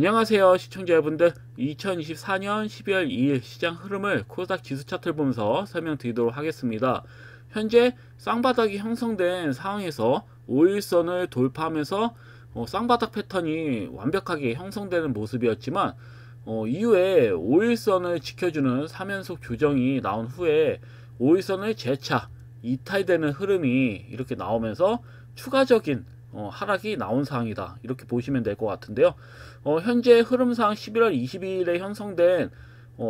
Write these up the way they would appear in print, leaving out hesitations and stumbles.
안녕하세요 시청자 여러분들, 2024년 12월 2일 시장 흐름을 코스닥 지수 차트를 보면서 설명드리도록 하겠습니다. 현재 쌍바닥이 형성된 상황에서 5일선을 돌파하면서 쌍바닥 패턴이 완벽하게 형성되는 모습이었지만 이후에 5일선을 지켜주는 3연속 조정이 나온 후에 5일선을 재차 이탈되는 흐름이 이렇게 나오면서 추가적인 하락이 나온 상황이다, 이렇게 보시면 될 것 같은데요. 현재 흐름상 11월 22일에 형성된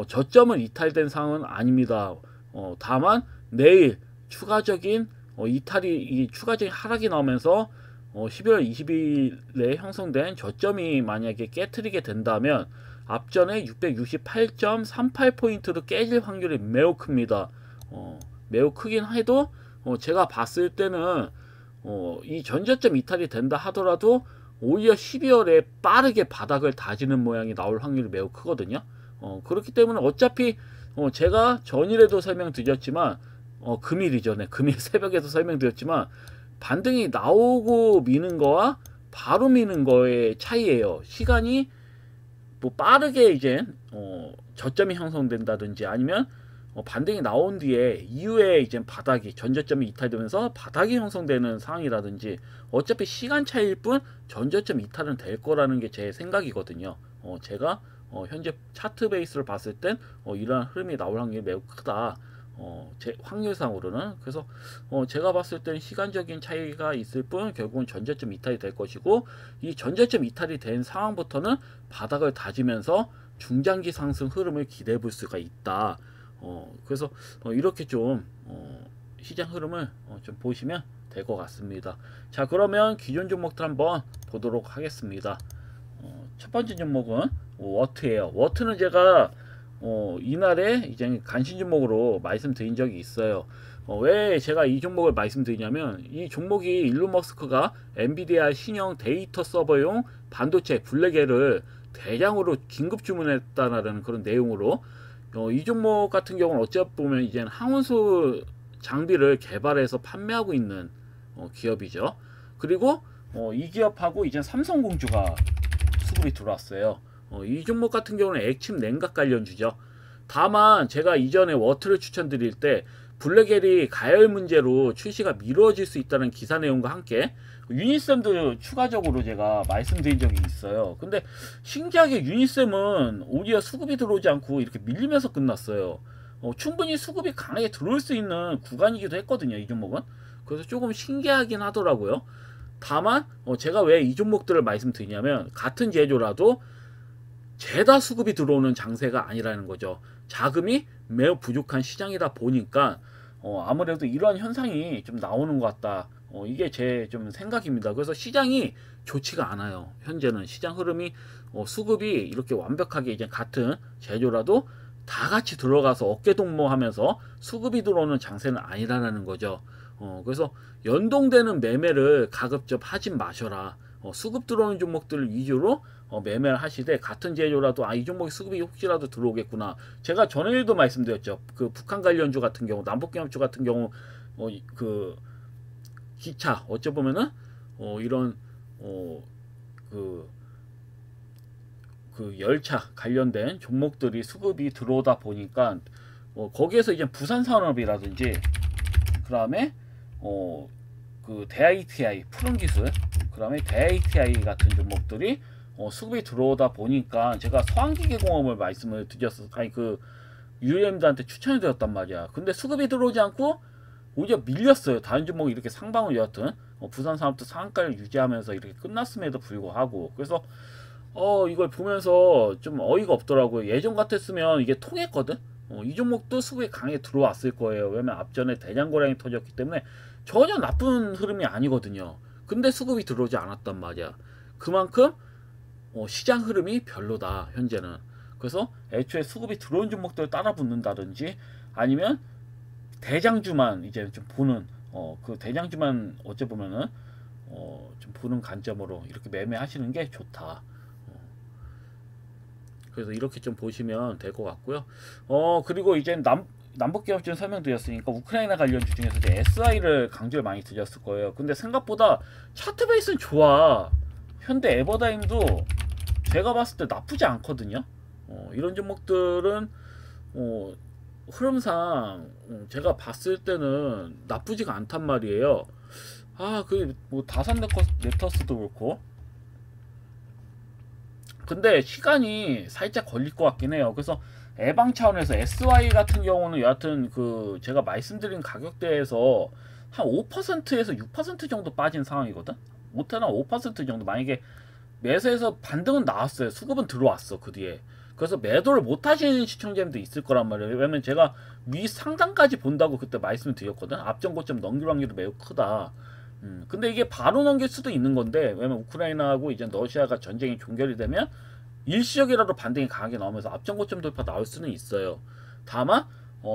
저점은 이탈된 상황은 아닙니다. 다만 내일 추가적인 추가적인 하락이 나오면서 11월 22일에 형성된 저점이 만약에 깨트리게 된다면 앞전에 668.38포인트도 깨질 확률이 매우 큽니다. 매우 크긴 해도 제가 봤을 때는 이 전저점 이탈이 된다 하더라도 오히려 12월에 빠르게 바닥을 다지는 모양이 나올 확률이 매우 크거든요. 그렇기 때문에 어차피 제가 전일에도 설명드렸지만 금일이죠. 네, 금일 새벽에도 설명드렸지만 반등이 나오고 미는 거와 바로 미는 거의 차이예요. 시간이 뭐 빠르게 이제 저점이 형성된다든지 아니면 반등이 나온 뒤에 이후에 이제 바닥이 전저점이 이탈되면서 바닥이 형성되는 상황이라든지 어차피 시간 차이일 뿐 전저점 이탈은 될 거라는 게 제 생각이거든요. 제가 현재 차트 베이스를 봤을 땐 이러한 흐름이 나올 확률이 매우 크다. 제 확률상으로는. 그래서 제가 봤을 때는 시간적인 차이가 있을 뿐 결국은 전저점 이탈이 될 것이고, 이 전저점 이탈이 된 상황부터는 바닥을 다지면서 중장기 상승 흐름을 기대해 볼 수가 있다. 그래서 이렇게 좀 시장 흐름을 좀 보시면 될 것 같습니다. 자, 그러면 기존 종목들 한번 보도록 하겠습니다. 첫 번째 종목은 워트예요. 워트는 제가 이날에 이제 간신 종목으로 말씀드린 적이 있어요. 왜 제가 이 종목을 말씀드리냐면, 이 종목이 일론 머스크가 엔비디아 신형 데이터 서버용 반도체 블랙엘을 대량으로 긴급 주문했다라는 그런 내용으로, 이 종목 같은 경우는 어찌 보면 이제 항운수 장비를 개발해서 판매하고 있는 기업이죠. 그리고 이 기업하고 이제 삼성공주가 수급이 들어왔어요. 이 종목 같은 경우는 액침 냉각 관련주죠. 다만 제가 이전에 워트를 추천드릴 때 블랙엘이 가열 문제로 출시가 미뤄질 수 있다는 기사 내용과 함께 유니셈도 추가적으로 제가 말씀드린 적이 있어요. 근데 신기하게 유니셈은 오히려 수급이 들어오지 않고 이렇게 밀리면서 끝났어요. 충분히 수급이 강하게 들어올 수 있는 구간이기도 했거든요, 이 종목은. 그래서 조금 신기하긴 하더라고요. 다만 제가 왜 이 종목들을 말씀드리냐면, 같은 제조라도 죄다 수급이 들어오는 장세가 아니라는 거죠. 자금이 매우 부족한 시장이다 보니까 아무래도 이러한 현상이 좀 나오는 것 같다. 이게 제 좀 생각입니다. 그래서 시장이 좋지가 않아요. 현재는 시장 흐름이 수급이 이렇게 완벽하게 이제 같은 제조라도 다 같이 들어가서 어깨 동무하면서 수급이 들어오는 장세는 아니라는 거죠. 그래서 연동되는 매매를 가급적 하지 마셔라. 수급 들어오는 종목들 위주로 매매를 하시되, 같은 제조라도 이 종목이 수급이 혹시라도 들어오겠구나. 제가 전에도 말씀드렸죠. 그 북한 관련주 같은 경우, 남북경합주 같은 경우, 그 기차 어쩌보면은 이런 그 열차 관련된 종목들이 수급이 들어오다 보니까 거기에서 이제 부산산업이라든지 그 다음에 그 대ITI 푸른기술, 그 다음에 대ITI 같은 종목들이 수급이 들어오다 보니까 제가 서한기계공업을 말씀을 드렸어. 그 UM들한테 추천해 드렸단 말이야. 근데 수급이 들어오지 않고 오히려 밀렸어요. 다른 종목이 이렇게 상방을, 여하튼 부산산업도 상한가를 유지하면서 이렇게 끝났음에도 불구하고. 그래서 이걸 보면서 좀 어이가 없더라고요. 예전 같았으면 이게 통했거든. 이 종목도 수급이 강하게 들어왔을 거예요. 왜냐면 앞전에 대량 거래량이 터졌기 때문에 전혀 나쁜 흐름이 아니거든요. 근데 수급이 들어오지 않았단 말이야. 그만큼 시장 흐름이 별로다, 현재는. 그래서 애초에 수급이 들어온 종목들을 따라 붙는다든지 아니면 대장주만 이제 좀 보는 그 대장주만 어째 보면은 좀 보는 관점으로 이렇게 매매하시는 게 좋다. 그래서 이렇게 좀 보시면 될 것 같고요. 그리고 이제 남북기업좀 설명드렸으니까 우크라이나 관련주 중에서 이제 SI를 강조를 많이 드렸을 거예요. 근데 생각보다 차트 베이스는 좋아. 현대 에버다임도 제가 봤을 때 나쁘지 않거든요. 이런 종목들은 흐름상 제가 봤을 때는 나쁘지가 않단 말이에요. 그 뭐 다산 네터스도 그렇고. 근데 시간이 살짝 걸릴 것 같긴 해요. 그래서 예방 차원에서 SY 같은 경우는 여하튼 그 제가 말씀드린 가격대에서 한 5%에서 6% 정도 빠진 상황이거든. 못하나 5% 정도. 만약에 매수해서 반등은 나왔어요. 수급은 들어왔어 그 뒤에. 그래서 매도를 못 하시는 시청자님도 있을 거란 말이에요. 왜냐면 제가 위 상단까지 본다고 그때 말씀을 드렸거든. 앞전 고점 넘길 확률이 매우 크다. 근데 이게 바로 넘길 수도 있는 건데, 왜냐면 우크라이나하고 이제 러시아가 전쟁이 종결이 되면 일시적이라도 반등이 강하게 나오면서 앞전 고점 돌파 나올 수는 있어요. 다만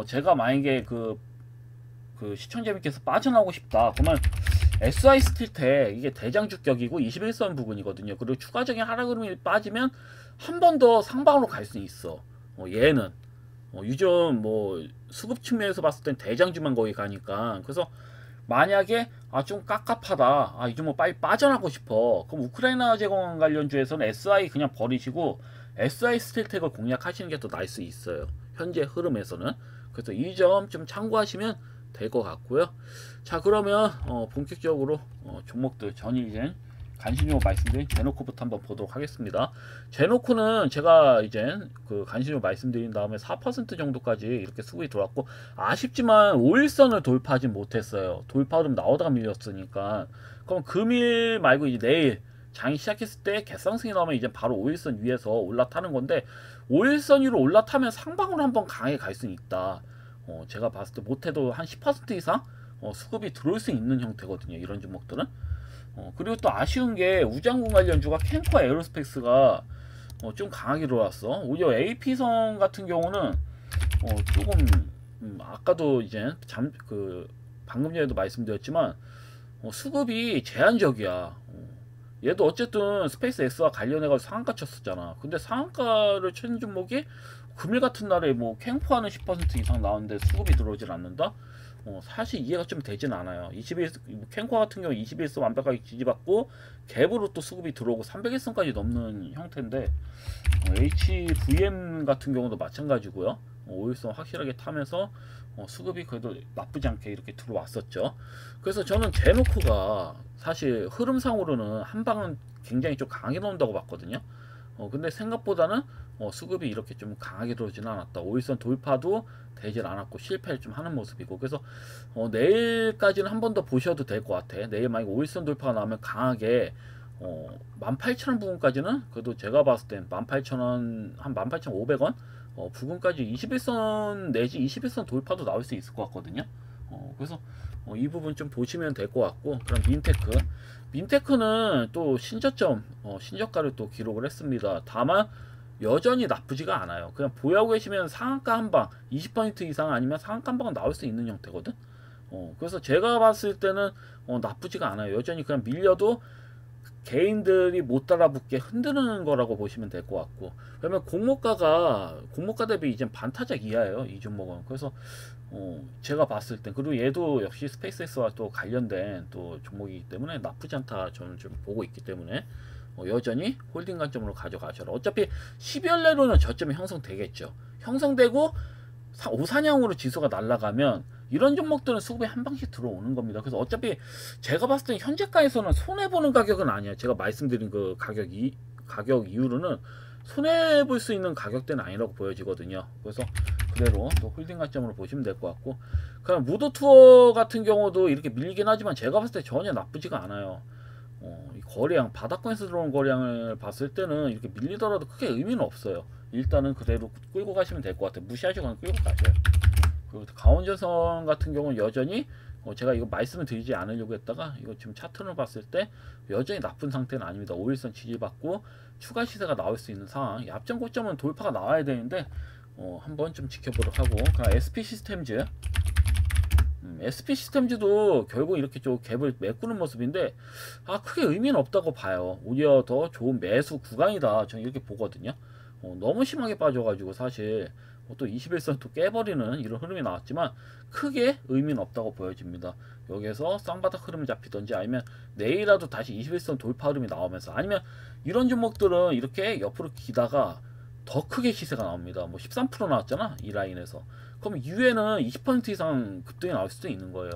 제가 만약에 그 시청자님께서 빠져나오고 싶다 그러면 SI 스틸테 이게 대장주격이고 21선 부근이거든요. 그리고 추가적인 하락 흐름이 빠지면 한 번 더 상방으로 갈 수 있어. 얘는 요즘 뭐 수급 측면에서 봤을 땐 대장주만 거기 가니까. 그래서 만약에 좀 깝깝하다, 이 종목 빨리 빠져나가고 싶어, 그럼 우크라이나 제공 관련주에서는 SI 그냥 버리시고 SI 스틸텍을 공략하시는 게 더 나을 수 있어요, 현재 흐름에서는. 그래서 이 점 좀 참고하시면 될 것 같고요. 자, 그러면 본격적으로 종목들 전일젠 간신히로 말씀드린 제노코부터 한번 보도록 하겠습니다. 제노코는 제가 이제 그 간신히로 말씀드린 다음에 4% 정도까지 이렇게 수급이 들어왔고, 아쉽지만 5일선을 돌파하지 못했어요. 돌파하면 나오다가 밀렸으니까. 그럼 금일 말고 이제 내일 장이 시작했을 때 개성승이 나오면 이제 바로 5일선 위에서 올라타는 건데, 5일선 위로 올라타면 상방으로 한번 강하게 갈 수는 있다. 제가 봤을 때 못해도 한 10% 이상 수급이 들어올 수 있는 형태거든요, 이런 종목들은. 그리고 또 아쉬운 게 우장군 관련주가 캔커 에어로스페이스가 좀 강하게 들어왔어. 오히려 AP성 같은 경우는 조금 아까도 이제 방금 전에도 말씀드렸지만 수급이 제한적이야. 얘도 어쨌든 스페이스 X와 관련해가지고 상한가 쳤었잖아. 근데 상한가를 친 종목이 금일 같은 날에 뭐 캔포하는 10% 이상 나오는데 수급이 들어오질 않는다? 사실 이해가 좀 되진 않아요. 21, 캔코 같은 경우 21선 완벽하게 지지받고 갭으로 또 수급이 들어오고 300일선까지 넘는 형태인데, HVM 같은 경우도 마찬가지고요. 5일선 확실하게 타면서 수급이 그래도 나쁘지 않게 이렇게 들어왔었죠. 그래서 저는 제노코가 사실 흐름상으로는 한 방은 굉장히 좀 강하게 나온다고 봤거든요. 근데 생각보다는 수급이 이렇게 좀 강하게 들어오지는 않았다. 5일선 돌파도 되질 않았고 실패를 좀 하는 모습이고. 그래서 내일까지는 한 번 더 보셔도 될 것 같아. 내일 만약 5일선 돌파가 나오면 강하게 18,000원 부근까지는, 그래도 제가 봤을 땐 18,000원, 한 18,500원 부근까지 21선 내지 21선 돌파도 나올 수 있을 것 같거든요. 그래서 이 부분 좀 보시면 될 것 같고. 그럼 민테크는 또 신저점 신저가를 또 기록을 했습니다. 다만 여전히 나쁘지가 않아요. 그냥 보유하고 계시면 상한가 한방 20% 이상 아니면 상한가 한방은 나올 수 있는 형태거든. 그래서 제가 봤을 때는 나쁘지가 않아요. 여전히 그냥 밀려도 개인들이 못 따라붙게 흔드는 거라고 보시면 될 것 같고. 왜냐면 공모가 대비 이제 반타작 이하예요, 이 종목은. 그래서 제가 봤을 땐, 그리고 얘도 역시 스페이스X와 또 관련된 또 종목이기 때문에 나쁘지 않다 저는 좀 보고 있기 때문에 여전히 홀딩 관점으로 가져가셔라. 어차피 12월 내로는 저점이 형성되겠죠. 형성되고 오사냥으로 지수가 날아가면 이런 종목들은 수급에 한 방씩 들어오는 겁니다. 그래서 어차피 제가 봤을 때 현재가에서는 손해보는 가격은 아니에요. 제가 말씀드린 그 가격 이후로는 손해볼 수 있는 가격대는 아니라고 보여지거든요. 그래서 그대로 또 홀딩 관점으로 보시면 될 것 같고, 그냥 무도 투어 같은 경우도 이렇게 밀리긴 하지만 제가 봤을 때 전혀 나쁘지가 않아요. 이 거래량, 바닥권에서 들어온 거량을 봤을 때는 이렇게 밀리더라도 크게 의미는 없어요. 일단은 그대로 끌고 가시면 될 것 같아요. 무시하시고 그냥 끌고 가셔요. 그리고 강원전선 같은 경우는 여전히 제가 이거 말씀을 드리지 않으려고 했다가 이거 지금 차트를 봤을 때 여전히 나쁜 상태는 아닙니다. 5일선 지지받고 추가 시세가 나올 수 있는 상황. 앞전 고점은 돌파가 나와야 되는데 한번 좀 지켜보도록 하고. 그럼 SP 시스템즈, SP 시스템즈도 결국 이렇게 좀 갭을 메꾸는 모습인데 크게 의미는 없다고 봐요. 오히려 더 좋은 매수 구간이다 저는 이렇게 보거든요. 너무 심하게 빠져가지고 사실 또 21선 또 깨버리는 이런 흐름이 나왔지만 크게 의미는 없다고 보여집니다. 여기에서 쌍바닥 흐름이 잡히던지 아니면 내일이라도 다시 21선 돌파 흐름이 나오면서 아니면 이런 종목들은 이렇게 옆으로 기다가 더 크게 시세가 나옵니다. 뭐 13% 나왔잖아 이 라인에서. 그럼 이후에는 20% 이상 급등이 나올 수도 있는 거예요.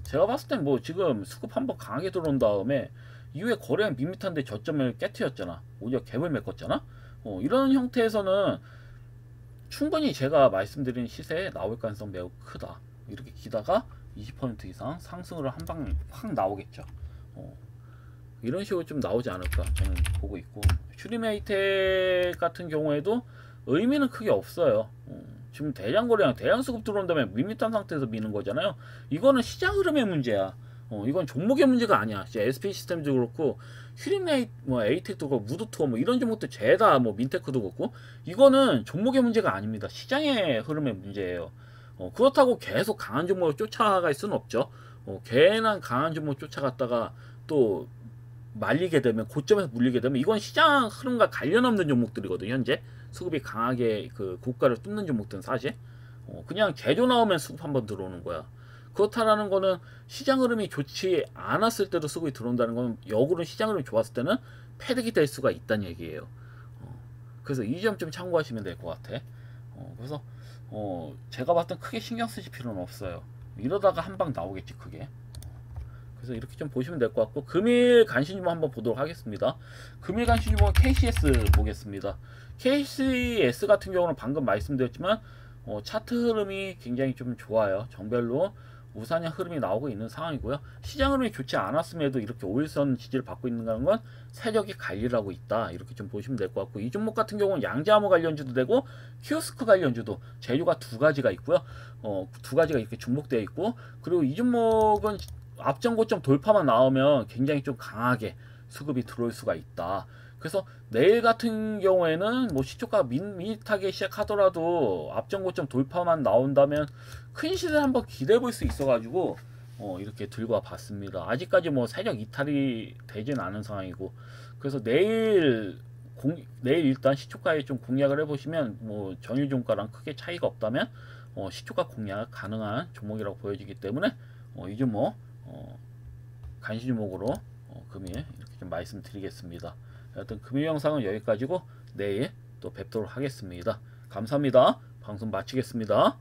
제가 봤을 땐 뭐 지금 수급 한번 강하게 들어온 다음에 이후에 거래량 밋밋한데 저점을 깨트렸잖아. 오히려 갭을 메꿨잖아. 이런 형태에서는 충분히 제가 말씀드린 시세에 나올 가능성 매우 크다. 이렇게 기다가 20% 이상 상승으로 한 방 확 나오겠죠. 이런 식으로 좀 나오지 않을까 저는 보고 있고, 슈리메이텍 같은 경우에도 의미는 크게 없어요. 지금 대량 거래량 대량 수급 들어온다면 밋밋한 상태에서 미는 거잖아요. 이거는 시장 흐름의 문제야. 이건 종목의 문제가 아니야. SP 시스템도 그렇고 슈리메이트 뭐 에이텍도 그렇고 무드투어 뭐 이런 종목들 죄다 뭐 민테크도 그렇고 이거는 종목의 문제가 아닙니다. 시장의 흐름의 문제예요. 그렇다고 계속 강한 종목을 쫓아갈 수는 없죠. 괜한 강한 종목 쫓아갔다가 또 말리게 되면 고점에서 물리게 되면 이건 시장 흐름과 관련 없는 종목들이거든요. 현재 수급이 강하게 그 고가를 뚫는 종목들은 사실 그냥 제조 나오면 수급 한번 들어오는 거야. 그렇다라는 거는 시장 흐름이 좋지 않았을 때도 수급이 들어온다는 건 역으로 시장 흐름이 좋았을 때는 패득이 될 수가 있다는 얘기예요. 그래서 이 점 좀 참고하시면 될 것 같아. 그래서 제가 봤을 땐 크게 신경 쓰실 필요는 없어요. 이러다가 한 방 나오겠지 크게. 그래서 이렇게 좀 보시면 될 것 같고, 금일 간신주목 한번 보도록 하겠습니다. 금일 간신주목은 KCS 보겠습니다. KCS 같은 경우는 방금 말씀드렸지만 차트 흐름이 굉장히 좀 좋아요. 정별로 우상향 흐름이 나오고 있는 상황이고요. 시장 흐름이 좋지 않았음에도 이렇게 5일선 지지를 받고 있는 건 세력이 관리를 하고 있다. 이렇게 좀 보시면 될 것 같고, 이 종목 같은 경우는 양자암호 관련주도 되고 키오스크 관련주도 재료가 두 가지가 있고요. 두 가지가 이렇게 중복되어 있고, 그리고 이 종목은 앞전 고점 돌파만 나오면 굉장히 좀 강하게 수급이 들어올 수가 있다. 그래서 내일 같은 경우에는 뭐 시초가 밋밋하게 시작하더라도 앞전 고점 돌파만 나온다면 큰 시세를 한번 기대해 볼 수 있어 가지고 이렇게 들고 와 봤습니다. 아직까지 뭐 세력 이탈이 되진 않은 상황이고, 그래서 내일 일단 시초가에 좀 공략을 해 보시면 뭐 전일 종가랑 크게 차이가 없다면 시초가 공략 가능한 종목이라고 보여지기 때문에 이 종목 간시 종목으로 금일 이렇게 좀 말씀드리겠습니다. 하여튼 금일 영상은 여기까지고 내일 또 뵙도록 하겠습니다. 감사합니다. 방송 마치겠습니다.